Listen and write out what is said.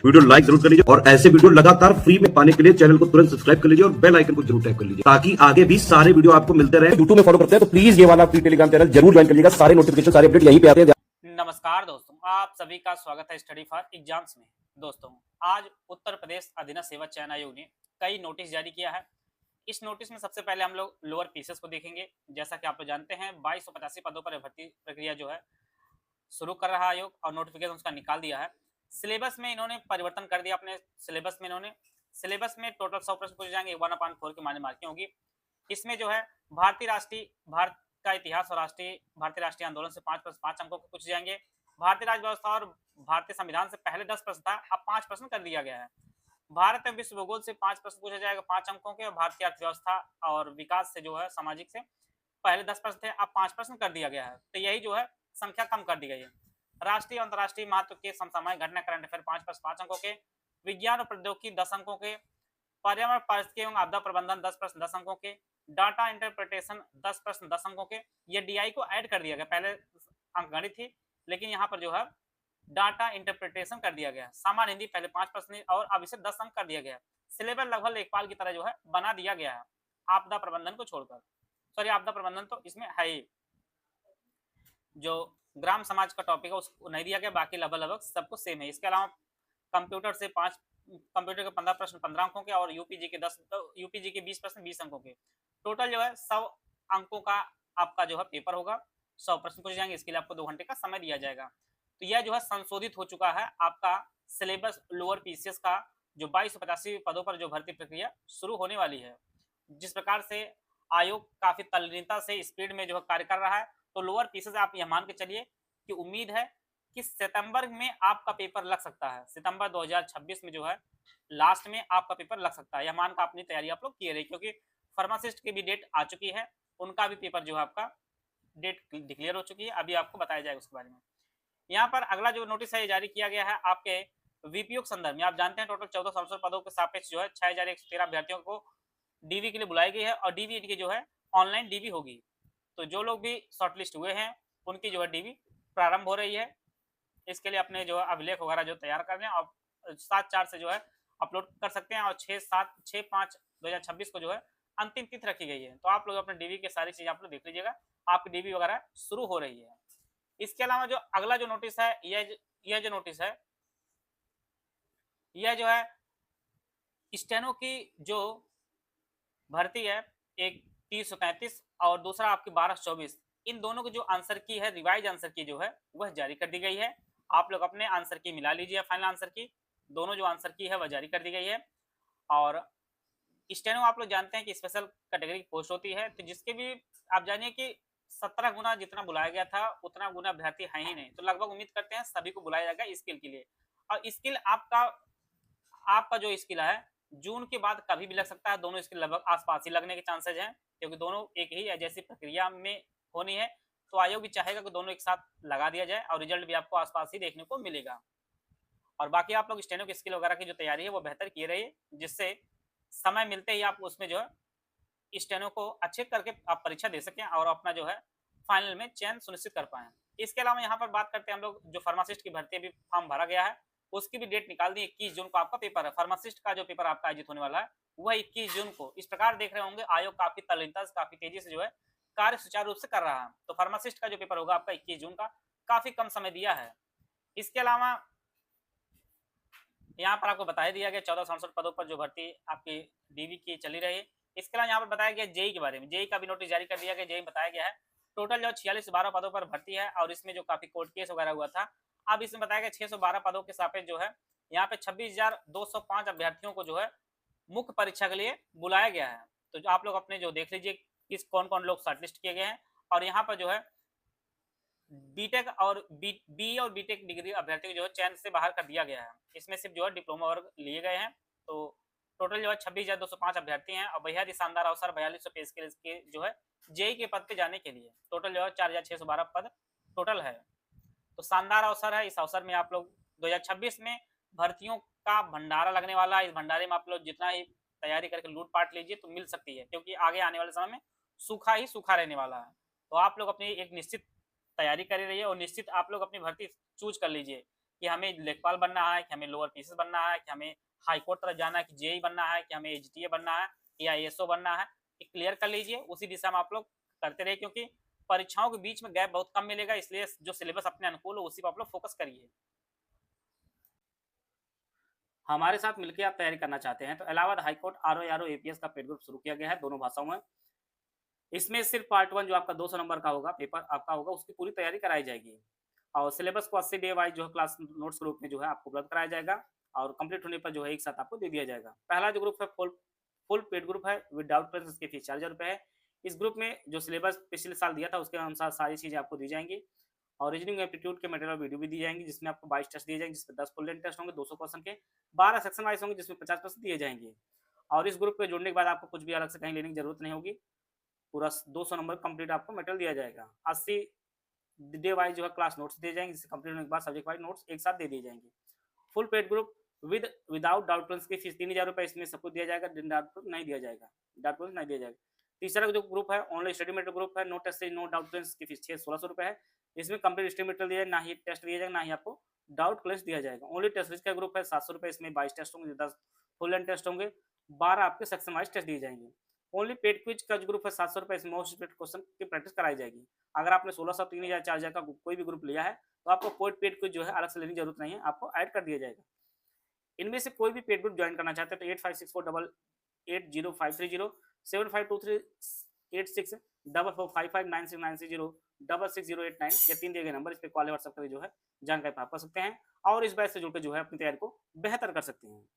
Video like जरूर कर लीजिए और ऐसे वीडियो लगातार फ्री में पाने के लिए चैनल को तुरंत सब्सक्राइब कर लीजिए और बेल आइकन को जरूर टैप कर लीजिए ताकि आगे भी सारे वीडियो आपको मिलते रहे। यूट्यूब में फॉलो करते हैं तो प्लीज ये वाला फ्री टेलीग्राम चैनल जरूर ज्वाइन कर लीजिएगा। सारे नोटिफिकेशन सारे अपडेट यहीं पे आते हैं। नमस्कार दोस्तों, आप सभी का स्वागत है स्टडी फॉर एग्जाम्स में। दोस्तों, आज उत्तर प्रदेश अधीनस्थ सेवा चयन आयोग ने कई नोटिस जारी किया है। इस नोटिस में सबसे पहले हम लोग लोअर पीसेस को देखेंगे। जैसा कि आप लोग जानते हैं 2285 पदों पर भर्ती प्रक्रिया जो है शुरू कर रहा आयोग और नोटिफिकेशन उसका निकाल दिया है। सिलेबस में इन्होंने परिवर्तन कर दिया। अपने सिलेबस में टोटल 100 प्रश्न पूछे जाएंगे। 1/4 की मान्य मार्किंग होगी। इसमें जो है भारत का इतिहास और भारतीय राष्ट्रीय आंदोलन से 5 अंकों के पूछे जाएंगे। भारतीय राज्य व्यवस्था और भारतीय संविधान से पहले 10 प्रश्न था, अब 5 प्रश्न कर दिया गया है। भारत में विश्व भूगोल से 5 प्रश्न पूछा जाएगा 5 अंकों के। और भारतीय अर्थव्यवस्था और विकास से जो है सामाजिक से पहले 10 प्रश्न थे, अब 5 प्रश्न कर दिया गया है। तो यही जो है संख्या कम कर दी गई है। राष्ट्रीय और अंतर्राष्ट्रीय महत्व के समसामयिक घटना करंट अफेयर 5 प्रश्न 5 अंकों के। विज्ञान और प्रौद्योगिकी 10 अंकों के। पर्यावरण पारिस्थितिकी एवं आपदा प्रबंधन 10 प्रश्न 10 अंकों के। डाटा इंटरप्रिटेशन 10 प्रश्न 10 अंकों के। ये डीआई को ऐड कर दिया गया। पहले अंकगणित थी, लेकिन यहाँ पर जो है डाटा इंटरप्रिटेशन कर दिया गया। सामान्य हिंदी पहले 5 प्रश्न और अब इसे 10 अंक कर दिया गया। सिलेबस लगभग लेखपाल की तरह जो है बना दिया गया है, आपदा प्रबंधन को छोड़कर। सॉरी, आपदा प्रबंधन तो इसमें है ही, जो ग्राम समाज का टॉपिक है उसको नहीं दिया गया, बाकी लगभग सबको सेम है। इसके अलावा कंप्यूटर के 15 प्रश्न 15 अंकों के और यूपीजी के 20 प्रश्न 20 अंकों के। टोटल जो है 100 अंकों का आपका जो है पेपर होगा। 100 प्रश्न पूछे जाएंगे। इसके लिए आपको 2 घंटे का समय दिया जाएगा। तो यह जो है संशोधित हो चुका है आपका सिलेबस लोअर पीसीएस का, जो 2285 पदों पर जो भर्ती प्रक्रिया शुरू होने वाली है। जिस प्रकार से आयोग काफी तल्लीनता से स्पीड में जो है कार्य कर रहा है, तो लोअर पीसीएस आप यह मान के चलिए कि उम्मीद है कि सितंबर में आपका पेपर लग सकता है। सितंबर 2026 में जो है लास्ट में आपका पेपर लग सकता है। यह मान का अपनी तैयारी आप लोग किए रहे, क्योंकि फार्मासिस्ट की भी डेट आ चुकी है। उनका भी पेपर जो है आपका डेट डिक्लेयर हो चुकी है। अभी आपको बताया जाएगा उसके बारे में। यहाँ पर अगला जो नोटिस है जारी किया गया है आपके वीपीओ के संदर्भ में। आप जानते हैं टोटल 1400 पदों के सापेक्ष जो है 6113 अभ्यर्थियों को डीवी के लिए बुलाई गई है और डीवी की जो है ऑनलाइन डीवी होगी। तो जो लोग भी शॉर्टलिस्ट हुए हैं उनकी जो है डीवी प्रारंभ हो रही है। इसके लिए अपने जो है अभिलेख वगैरह जो तैयार कर रहे हैं और 7/4 से जो है अपलोड कर सकते हैं। और 6/5/2026 को जो है अंतिम तिथि रखी गई है। तो आप लोग अपने डीवी की सारी चीज आप लोग देख लीजिएगा, आपकी डीवी वगैरह शुरू हो रही है। इसके अलावा जो अगला जो नोटिस है, यह जो नोटिस है, यह जो है स्टेनो की जो भर्ती है, एक 3033 और दूसरा आपकी 1224, इन दोनों की जो आंसर की है, रिवाइज आंसर की जो है वह जारी कर दी गई है। आप लोग अपने आंसर की मिला लीजिए, फाइनल आंसर की दोनों जो आंसर की है वह जारी कर दी गई है। और स्टेनो आप लोग जानते हैं कि स्पेशल कैटेगरी की पोस्ट होती है, तो जिसके भी आप जानिए कि 17 गुना जितना बुलाया गया था उतना गुना अभ्यर्थी है ही नहीं। तो लगभग उम्मीद करते हैं सभी को बुलाया जाएगा स्किल के लिए। और स्किल आपका जो स्किल है जून के बाद कभी भी लग सकता है। दोनों स्किल लगभग आसपास ही लगने के चांसेज हैं, क्योंकि दोनों एक ही जैसी प्रक्रिया में होनी है। तो आयोग भी चाहेगा कि दोनों एक साथ लगा दिया जाए और रिजल्ट भी आपको आसपास ही देखने को मिलेगा। और बाकी आप लोग स्टेनो की स्किल वगैरह की जो तैयारी है वो बेहतर किए रहिए, जिससे समय मिलते ही आप उसमें जो है स्टेनो को अच्छे करके आप परीक्षा दे सकें और अपना जो है फाइनल में चयन सुनिश्चित कर पाएं। इसके अलावा यहाँ पर बात करते हैं हम लोग, जो फार्मासिस्ट की भर्ती अभी फॉर्म भरा गया है उसकी भी डेट निकाल दी। 21 जून को आपका पेपर है। फार्मासिस्ट का जो पेपर आपका आयोजित होने वाला है वह 21 जून को। इस प्रकार देख रहे होंगे आयोग काफी तल्लीनता से काफी तेजी से जो है कार्य सुचारू रूप से कर रहा है। तो फार्मासिस्ट का जो पेपर होगा आपका 21 जून का, काफी कम समय दिया है। इसके अलावा यहाँ पर आपको बताया दिया गया 1467 पदों पर जो भर्ती आपकी डीवी की चली रही। इसके अलावा यहाँ पर बताया गया जेई के बारे में। जेई का भी नोटिस जारी कर दिया गया। जेई बताया गया है टोटल जो 4612 पदों पर भर्ती है और इसमें जो काफी कोर्ट केस वगैरह हुआ था, अब इसमें बताया गया 612 पदों के सापेक्ष जो है यहाँ पे 26,205 अभ्यर्थियों को जो है मुख्य परीक्षा के लिए बुलाया गया है। तो जो आप लोग अपने जो देख लीजिए किस कौन कौन लोग शॉर्टलिस्ट किए गए हैं। और यहाँ पर जो है बीटेक और बी और बीटेक डिग्री अभ्यर्थियों को जो है चयन से बाहर कर दिया गया है। इसमें सिर्फ जो है डिप्लोमा वर्ग लिए गए हैं। तो टोटल जो है 26,205 अभ्यर्थी हैं और बेहद ही शानदार अवसर 4200 पे स्केल के जो है जेई के पद पे जाने के लिए। टोटल जो है 4,612 पद टोटल है। तो शानदार अवसर है। इस अवसर में आप लोग 2026 में भर्तियों का भंडारा लगने वाला है। इस भंडारे में आप लोग जितना ही तैयारी करके लूटपाट लीजिए तो मिल सकती है, क्योंकि आगे आने वाले समय में सूखा ही सूखा रहने वाला है। तो आप लोग अपनी एक निश्चित तैयारी करे रहिए और निश्चित आप लोग अपनी भर्ती चूज कर लीजिए कि हमें लेखपाल बनना है, कि हमें लोअर पीसीएस बनना है, कि हमें हाई कोर्ट तरफ जाना है, कि जेई बनना है, कि हमें एचटीए बनना है या एएसओ बनना है, ये क्लियर कर लीजिए। उसी दिशा में आप लोग करते रहिए, क्योंकि परीक्षाओं के बीच में गैप बहुत कम मिलेगा, इसलिए जो सिलेबस अपने अनुकूल हो उसी पर आप लोग फोकस करिए। हमारे साथ मिलकर आप तैयारी करना चाहते हैं तो इलाहाबाद हाईकोर्ट आरओ एपीएस का पेड ग्रुप शुरू किया गया है दोनों भाषाओं में। इसमें सिर्फ पार्ट 1 जो आपका 200 नंबर का होगा, पेपर आपका होगा, उसकी पूरी तैयारी कराई जाएगी और सिलेबस को 80 डे वाइज जो है क्लास नोट्स ग्रुप में जो है आपको उपलब्ध कराया जाएगा और कंप्लीट होने पर जो है एक साथ आपको दे दिया जाएगा। पहला जो ग्रुप है फुल फुल पेड ग्रुप है विदाउट प्रेस, इसकी फीस 4000 रुपये है। इस ग्रुप में जो सिलेबस पिछले साल दिया था उसके अनुसार सारी चीज़ें आपको दी जाएंगी और रीजनिंग एप्टीट्यूड के मटेरियल वीडियो भी दी जाएंगी, जिसमें आपको 22 टेस्ट दिए जाएंगे, जिसमें 10 फुल लेंथ टेस्ट होंगे 200 क्वेश्चन के, 12 सेक्शन वाइज होंगे जिसमें 50% दिए जाएंगे। और इस ग्रुप पे जुड़ने के बाद आपको कुछ भी अलग से कहीं लेने की जरूरत नहीं होगी, पूरा 200 नंबर कंप्लीट आपको मटेरियल दिया जाएगा। 80 डे वाइज जो है क्लास नोट्स दिए जाएंगे, जिससे कंप्लीट होने के बाद सब्जेक्ट वाइज नोट्स एक साथ दे दिए जाएंगे। Full paid group without doubt Prince की फीस 3000 रुपये, इसमें सब कुछ दिया जाएगा, डाउट प्रिंस नहीं दिया जाएगा, डाउट प्रिंस नहीं दिया जाएगा। तीसरा जो ग्रुप है ओनली स्टडी मटेरियल ग्रुप है, no test no doubt Prince की फीस 1600 रुपये है। इसमें कंप्लीट स्टडी मटेरियल दिया, ना ही टेस्ट दिया जाएगा, ना ही आपको डाउट क्लेस दिया जाएगा। ओनली टेस्ट सीरीज का ग्रुप है 700 रुपये, इसमें 22 टेस्ट होंगे, 10 फुल एंड टेस्ट होंगे, 12 आपके सेक्शन वाइज टेस्ट दिए जाएंगे। ओनली पेड क्विज का जो ग्रुप है 700 रुपये, इसमें मोस्ट रिपीटेड क्वेश्चन की प्रैक्टिस कराई जाएगी। अगर आपने 1600, 3000, 4000 का कोई भी ग्रुप लिया है तो आपको कोई पेड क्विज जो है अलग से लेने की जरूरत नहीं है, आपको ऐड कर दिया जाएगा। इनमें से कोई भी पेड ग्रुप ज्वाइन करना चाहते हैं तो 8564880530 7523864455969690660890 ये 3 दिए गए नंबर, इस पे कॉल व्हाट्सएप करके जो है जानकारी प्राप्त कर सकते हैं और इस बैच से जुड़कर जो है अपनी तैयारी को बेहतर कर सकते हैं।